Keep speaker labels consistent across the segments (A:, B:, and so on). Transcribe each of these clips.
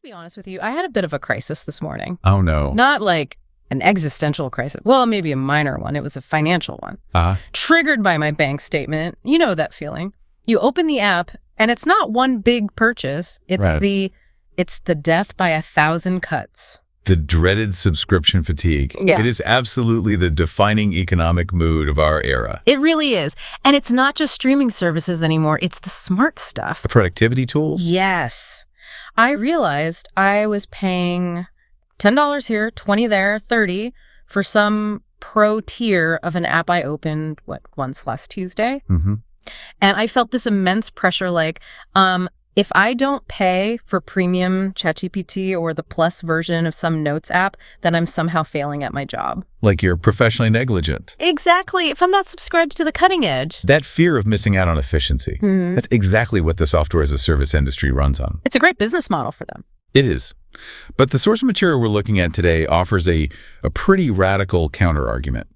A: To be honest with you, I had a bit of a crisis this morning.
B: Oh, no.
A: Not like an existential crisis. Well, maybe a minor one. It was a financial one. Triggered by my bank statement. You know that feeling. You open the app, and it's not one big purchase. It's the death by 1,000 cuts.
B: The dreaded subscription fatigue.
A: Yeah.
B: It is absolutely the defining economic mood of our era.
A: It really is. And it's not just streaming services anymore. It's the smart stuff.
B: The productivity tools?
A: Yes. I realized I was paying $10 here, $20 there, $30 for some pro tier of an app I opened, once last Tuesday?
B: Mm-hmm.
A: And I felt this immense pressure like, if I don't pay for premium ChatGPT or the plus version of some notes app, then I'm somehow failing at my job.
B: Like you're professionally negligent.
A: Exactly. If I'm not subscribed to the cutting edge.
B: That fear of missing out on efficiency.
A: Mm-hmm.
B: That's exactly what the software as a service industry runs on.
A: It's a great business model for them.
B: It is. But the source material we're looking at today offers a pretty radical counter-argument.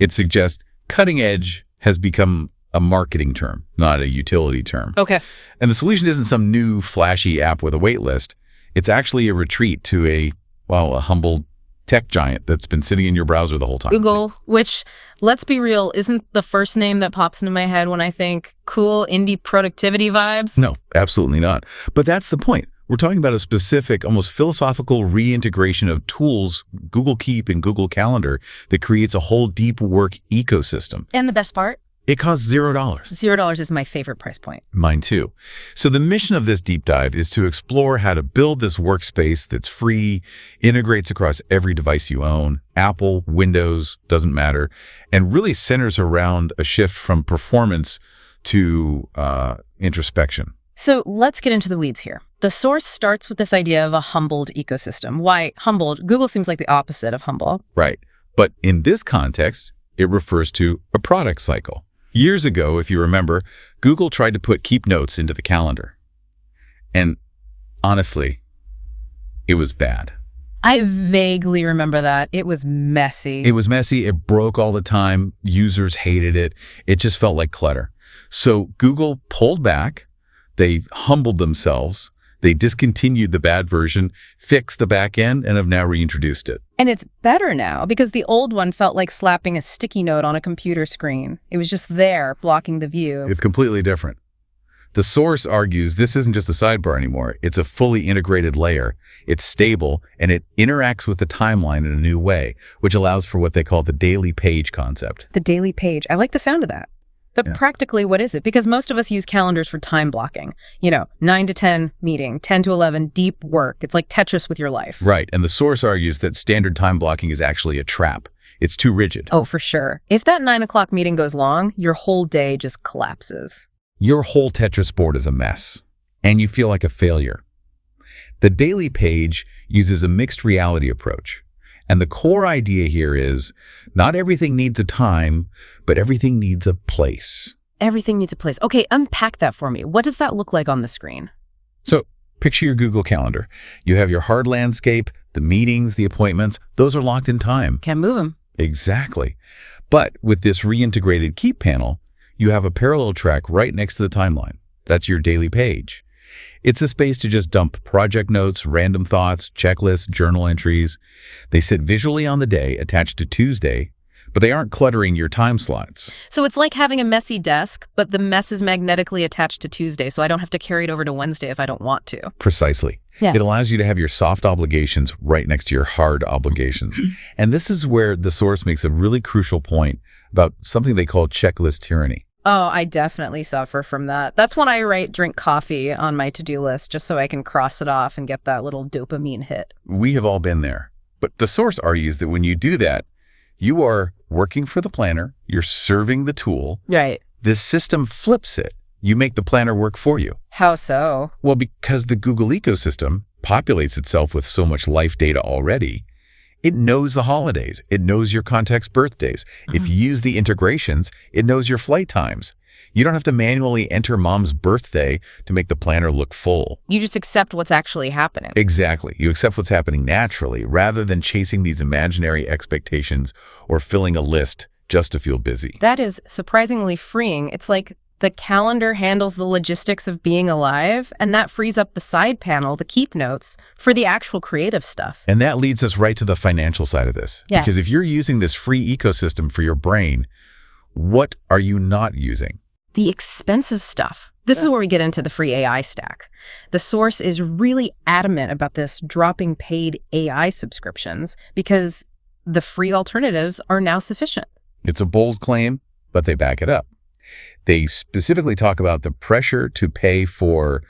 B: It suggests cutting edge has become a marketing term, not a utility term.
A: Okay.
B: And the solution isn't some new flashy app with a wait list. It's actually a retreat to a humble tech giant that's been sitting in your browser the whole time.
A: Google, which, let's be real, isn't the first name that pops into my head when I think cool indie productivity vibes.
B: No, absolutely not. But that's the point. We're talking about a specific, almost philosophical reintegration of tools, Google Keep and Google Calendar, that creates a whole deep work ecosystem.
A: And the best part?
B: It costs $0.
A: $0 is my favorite price point.
B: Mine too. So the mission of this deep dive is to explore how to build this workspace that's free, integrates across every device you own, Apple, Windows, doesn't matter, and really centers around a shift from performance to introspection.
A: So let's get into the weeds here. The source starts with this idea of a humbled ecosystem. Why humbled? Google seems like the opposite of humble.
B: Right. But in this context, it refers to a product cycle. Years ago, if you remember, Google tried to put Keep Notes into the calendar. And honestly, it was bad.
A: I vaguely remember that. It was messy.
B: It was messy. It broke all the time. Users hated it. It just felt like clutter. So Google pulled back. They humbled themselves. They discontinued the bad version, fixed the back end, and have now reintroduced it.
A: And it's better now because the old one felt like slapping a sticky note on a computer screen. It was just there, blocking the view.
B: It's completely different. The source argues this isn't just a sidebar anymore. It's a fully integrated layer. It's stable, and it interacts with the timeline in a new way, which allows for what they call the daily page concept.
A: The daily page. I like the sound of that. But practically, what is it? Because most of us use calendars for time blocking. 9 to 10 meeting, 10 to 11 deep work. It's like Tetris with your life.
B: Right. And the source argues that standard time blocking is actually a trap. It's too rigid.
A: Oh, for sure. If that 9 o'clock meeting goes long, your whole day just collapses.
B: Your whole Tetris board is a mess, and you feel like a failure. The daily page uses a mixed reality approach. And the core idea here is not everything needs a time, but everything needs a place.
A: Everything needs a place. Okay, unpack that for me. What does that look like on the screen?
B: So picture your Google Calendar. You have your hard landscape, the meetings, the appointments. Those are locked in time.
A: Can't move them.
B: Exactly. But with this reintegrated Keep panel, you have a parallel track right next to the timeline. That's your daily page. It's a space to just dump project notes, random thoughts, checklists, journal entries. They sit visually on the day attached to Tuesday, but they aren't cluttering your time slots.
A: So it's like having a messy desk, but the mess is magnetically attached to Tuesday, so I don't have to carry it over to Wednesday if I don't want to.
B: Precisely.
A: Yeah.
B: It allows you to have your soft obligations right next to your hard obligations. And this is where the source makes a really crucial point about something they call checklist tyranny.
A: Oh, I definitely suffer from that. That's when I write drink coffee on my to-do list just so I can cross it off and get that little dopamine hit.
B: We have all been there. But the source argues that when you do that, you are working for the planner, you're serving the tool.
A: Right.
B: This system flips it. You make the planner work for you.
A: How so?
B: Well, because the Google ecosystem populates itself with so much life data already, it knows the holidays. It knows your contact's birthdays. If you use the integrations, it knows your flight times. You don't have to manually enter mom's birthday to make the planner look full.
A: You just accept what's actually happening.
B: Exactly. You accept what's happening naturally rather than chasing these imaginary expectations or filling a list just to feel busy.
A: That is surprisingly freeing. It's like The calendar handles the logistics of being alive, and that frees up the side panel, the keep notes, for the actual creative stuff.
B: And that leads us right to the financial side of this.
A: Yeah.
B: Because if you're using this free ecosystem for your brain, what are you not using?
A: The expensive stuff. This is where we get into the free AI stack. The source is really adamant about this dropping paid AI subscriptions because the free alternatives are now sufficient.
B: It's a bold claim, but they back it up. They specifically talk about the pressure to pay for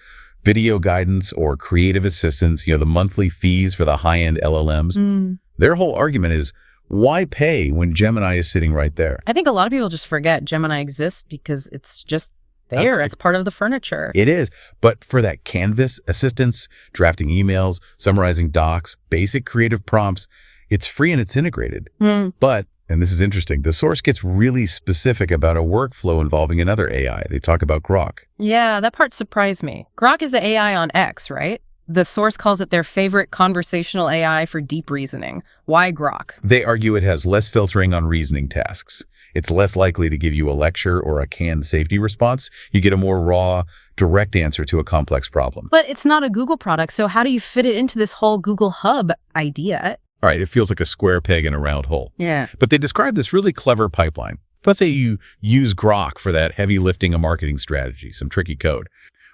B: video guidance or creative assistance, the monthly fees for the high-end LLMs. Their whole argument is, why pay when Gemini is sitting right there?
A: I think a lot of people just forget Gemini exists because it's just there. It's part of the furniture.
B: It is. But for that Canvas assistance, drafting emails, summarizing docs, basic creative prompts, it's free and it's integrated. But, and this is interesting, the source gets really specific about a workflow involving another AI. They talk about Grok.
A: Yeah, that part surprised me. Grok is the AI on X, right? The source calls it their favorite conversational AI for deep reasoning. Why Grok?
B: They argue it has less filtering on reasoning tasks. It's less likely to give you a lecture or a canned safety response. You get a more raw, direct answer to a complex problem.
A: But it's not a Google product, so how do you fit it into this whole Google Hub idea?
B: All right, it feels like a square peg in a round hole.
A: Yeah.
B: But they describe this really clever pipeline. Let's say you use Grok for that heavy lifting of marketing strategy, some tricky code.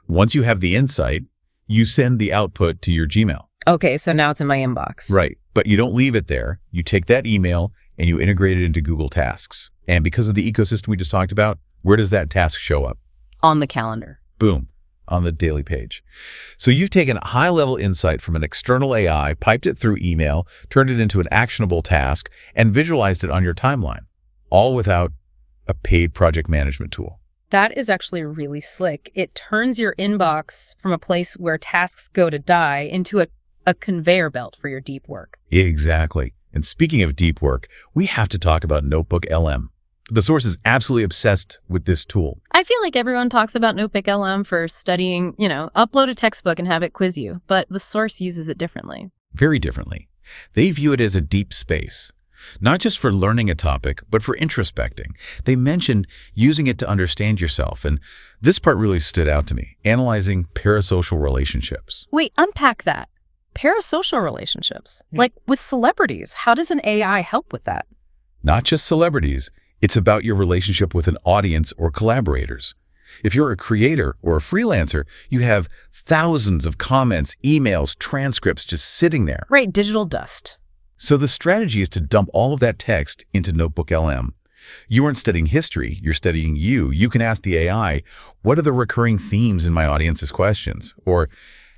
B: Once you have the insight, you send the output to your Gmail.
A: Okay, so now it's in my inbox.
B: Right, but you don't leave it there. You take that email and you integrate it into Google Tasks. And because of the ecosystem we just talked about, where does that task show up?
A: On the calendar.
B: Boom, on the daily page. So you've taken high-level insight from an external AI, piped it through email, turned it into an actionable task, and visualized it on your timeline, all without a paid project management tool.
A: That is actually really slick. It turns your inbox from a place where tasks go to die into a conveyor belt for your deep work.
B: Exactly. And speaking of deep work, we have to talk about Notebook LM. The source is absolutely obsessed with this tool.
A: I feel like everyone talks about Notebook LM for studying, upload a textbook and have it quiz you, but the source uses it differently.
B: Very differently. They view it as a deep space. Not just for learning a topic, but for introspecting. They mentioned using it to understand yourself, and this part really stood out to me, analyzing parasocial relationships.
A: Wait, unpack that. Parasocial relationships? Like with celebrities, how does an AI help with that?
B: Not just celebrities, it's about your relationship with an audience or collaborators. If you're a creator or a freelancer, you have thousands of comments, emails, transcripts just sitting there.
A: Right, digital dust.
B: So the strategy is to dump all of that text into Notebook LM. You aren't studying history, you're studying you. You can ask the AI, what are the recurring themes in my audience's questions? Or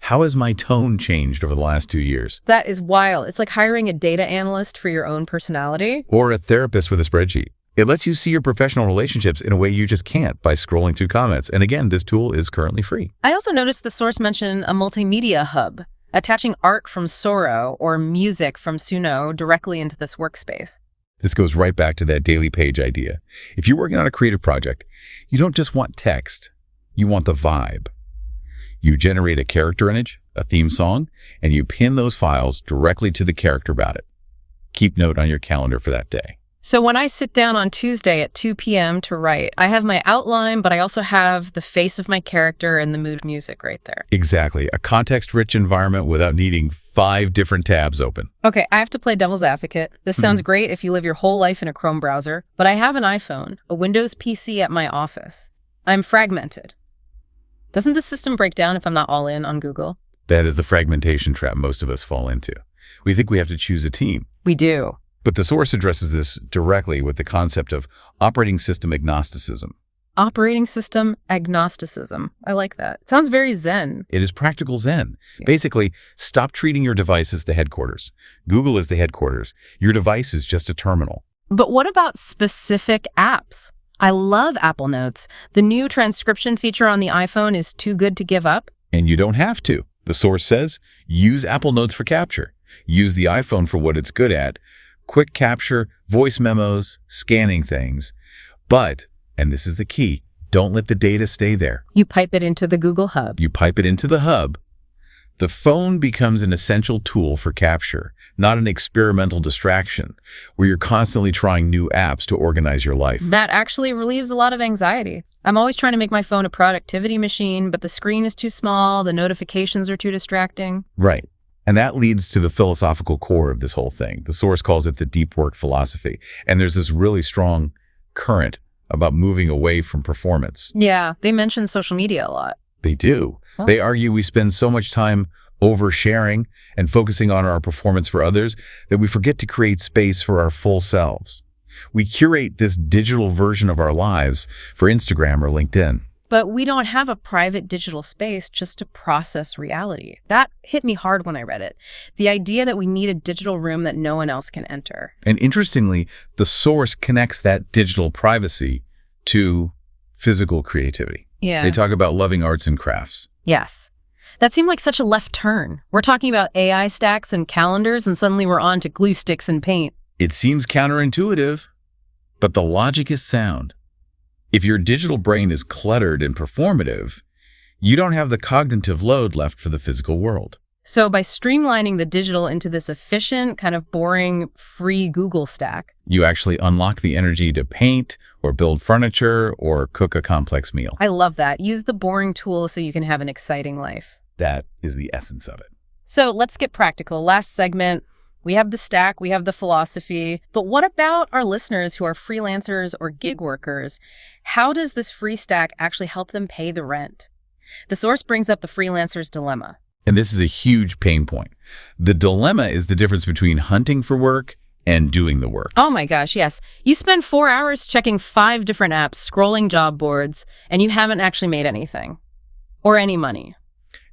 B: how has my tone changed over the last 2 years?
A: That is wild. It's like hiring a data analyst for your own personality.
B: Or a therapist with a spreadsheet. It lets you see your professional relationships in a way you just can't by scrolling through comments. And again, this tool is currently free.
A: I also noticed the source mention a multimedia hub, attaching art from Soro or music from Suno directly into this workspace.
B: This goes right back to that daily page idea. If you're working on a creative project, you don't just want text, you want the vibe. You generate a character image, a theme song, and you pin those files directly to the character about it. Keep note on your calendar for that day.
A: So when I sit down on Tuesday at 2 p.m. to write, I have my outline, but I also have the face of my character and the mood music right there.
B: Exactly. A context-rich environment without needing 5 different tabs open.
A: Okay, I have to play devil's advocate. This sounds great if you live your whole life in a Chrome browser, but I have an iPhone, a Windows PC at my office. I'm fragmented. Doesn't the system break down if I'm not all in on Google?
B: That is the fragmentation trap most of us fall into. We think we have to choose a team.
A: We do.
B: But the source addresses this directly with the concept of operating system agnosticism.
A: Operating system agnosticism. I like that. It sounds very Zen.
B: It is practical Zen. Yeah. Basically, stop treating your device as the headquarters. Google is the headquarters. Your device is just a terminal.
A: But what about specific apps? I love Apple Notes. The new transcription feature on the iPhone is too good to give up.
B: And you don't have to. The source says, use Apple Notes for capture. Use the iPhone for what it's good at. Quick capture, voice memos, scanning things. But, and this is the key, don't let the data stay there.
A: You pipe it into the Google Hub.
B: You pipe it into the hub. The phone becomes an essential tool for capture, not an experimental distraction where you're constantly trying new apps to organize your life.
A: That actually relieves a lot of anxiety. I'm always trying to make my phone a productivity machine, but the screen is too small, the notifications are too distracting.
B: Right. And that leads to the philosophical core of this whole thing. The source calls it the deep work philosophy. And there's this really strong current about moving away from performance.
A: Yeah, they mention social media a lot.
B: They do. Oh. They argue we spend so much time oversharing and focusing on our performance for others that we forget to create space for our full selves. We curate this digital version of our lives for Instagram or LinkedIn.
A: But we don't have a private digital space just to process reality. That hit me hard when I read it. The idea that we need a digital room that no one else can enter.
B: And interestingly, the source connects that digital privacy to physical creativity.
A: Yeah.
B: They talk about loving arts and crafts.
A: Yes. That seemed like such a left turn. We're talking about AI stacks and calendars, and suddenly we're on to glue sticks and paint.
B: It seems counterintuitive, but the logic is sound. If your digital brain is cluttered and performative, you don't have the cognitive load left for the physical world.
A: So by streamlining the digital into this efficient, kind of boring, free Google stack,
B: you actually unlock the energy to paint or build furniture or cook a complex meal.
A: I love that. Use the boring tools so you can have an exciting life.
B: That is the essence of it.
A: So let's get practical. Last segment, we have the stack, we have the philosophy, but what about our listeners who are freelancers or gig workers? How does this free stack actually help them pay the rent? The source brings up the freelancer's dilemma.
B: And this is a huge pain point. The dilemma is the difference between hunting for work and doing the work.
A: Oh my gosh, yes. You spend 4 hours checking 5 different apps, scrolling job boards, and you haven't actually made anything or any money.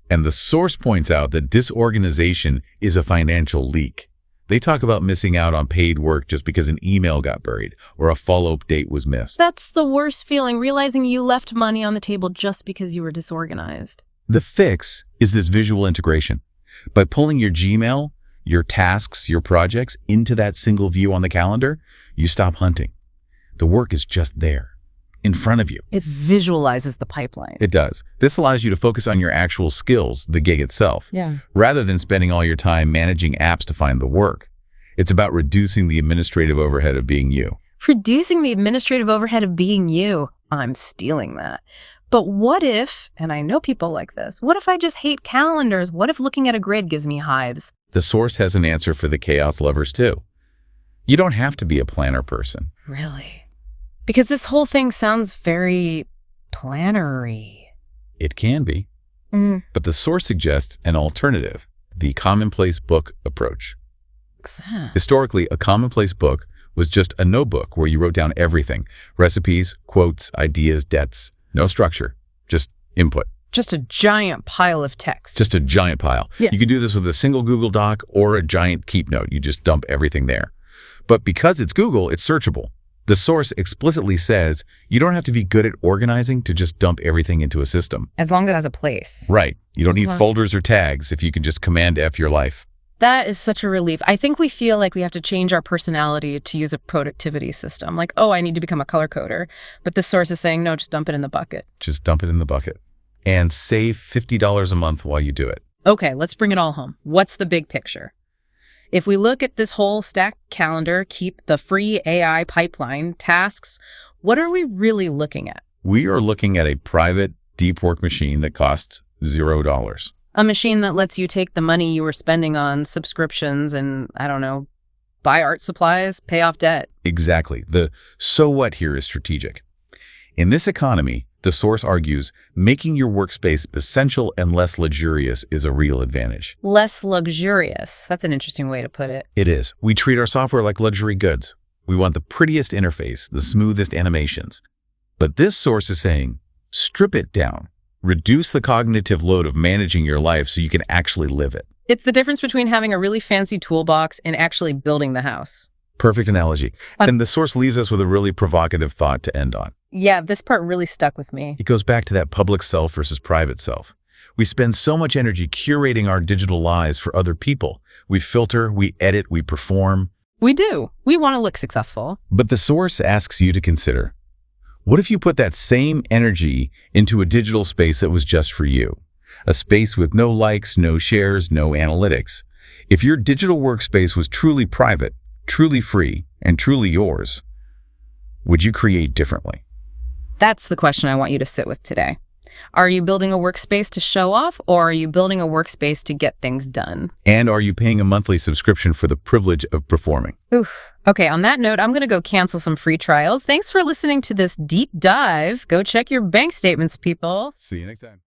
B: And the source points out that disorganization is a financial leak. They talk about missing out on paid work just because an email got buried or a follow-up date was missed.
A: That's the worst feeling, realizing you left money on the table just because you were disorganized.
B: The fix is this visual integration. By pulling your Gmail, your tasks, your projects into that single view on the calendar, you stop hunting. The work is just there, in front of you.
A: It visualizes the pipeline.
B: It does. This allows you to focus on your actual skills, the gig itself, rather than spending all your time managing apps to find the work. It's about reducing the administrative overhead of being you.
A: Reducing the administrative overhead of being you. I'm stealing that. But what if, and I know people like this, what if I just hate calendars? What if looking at a grid gives me hives?
B: The source has an answer for the chaos lovers too. You don't have to be a planner person.
A: Really? Because this whole thing sounds very planner-y.
B: It can be. But the source suggests an alternative, the commonplace book approach.
A: What's that?
B: Historically, a commonplace book was just a notebook where you wrote down everything. Recipes, quotes, ideas, debts. No structure, just input.
A: Just a giant pile of text.
B: Just a giant pile.
A: Yeah.
B: You can do this with a single Google Doc or a giant Keep Note. You just dump everything there. But because it's Google, it's searchable. The source explicitly says you don't have to be good at organizing to just dump everything into a system.
A: As long as it has a place.
B: Right. You don't need folders or tags if you can just Command F your life.
A: That is such a relief. I think we feel like we have to change our personality to use a productivity system. Like, oh, I need to become a color coder. But this source is saying, no, just dump it in the bucket.
B: Just dump it in the bucket. And save $50 a month while you do it.
A: Okay, let's bring it all home. What's the big picture? If we look at this whole stack calendar, keep the free AI pipeline, tasks, what are we really looking at?
B: We are looking at a private deep work machine that costs $0.
A: A machine that lets you take the money you were spending on subscriptions and, I don't know, buy art supplies, pay off debt.
B: Exactly. The so what here is strategic. In this economy, the source argues making your workspace essential and less luxurious is a real advantage.
A: Less luxurious. That's an interesting way to put it.
B: It is. We treat our software like luxury goods. We want the prettiest interface, the smoothest animations. But this source is saying, strip it down. Reduce the cognitive load of managing your life so you can actually live it.
A: It's the difference between having a really fancy toolbox and actually building the house.
B: Perfect analogy. And the source leaves us with a really provocative thought to end on.
A: Yeah, this part really stuck with me.
B: It goes back to that public self versus private self. We spend so much energy curating our digital lives for other people. We filter, we edit, we perform.
A: We do. We want to look successful.
B: But the source asks you to consider, what if you put that same energy into a digital space that was just for you? A space with no likes, no shares, no analytics. If your digital workspace was truly private, truly free, and truly yours, would you create differently?
A: That's the question I want you to sit with today. Are you building a workspace to show off, or are you building a workspace to get things done?
B: And are you paying a monthly subscription for the privilege of performing?
A: Oof. Okay, on that note, I'm going to go cancel some free trials. Thanks for listening to this deep dive. Go check your bank statements, people.
B: See you next time.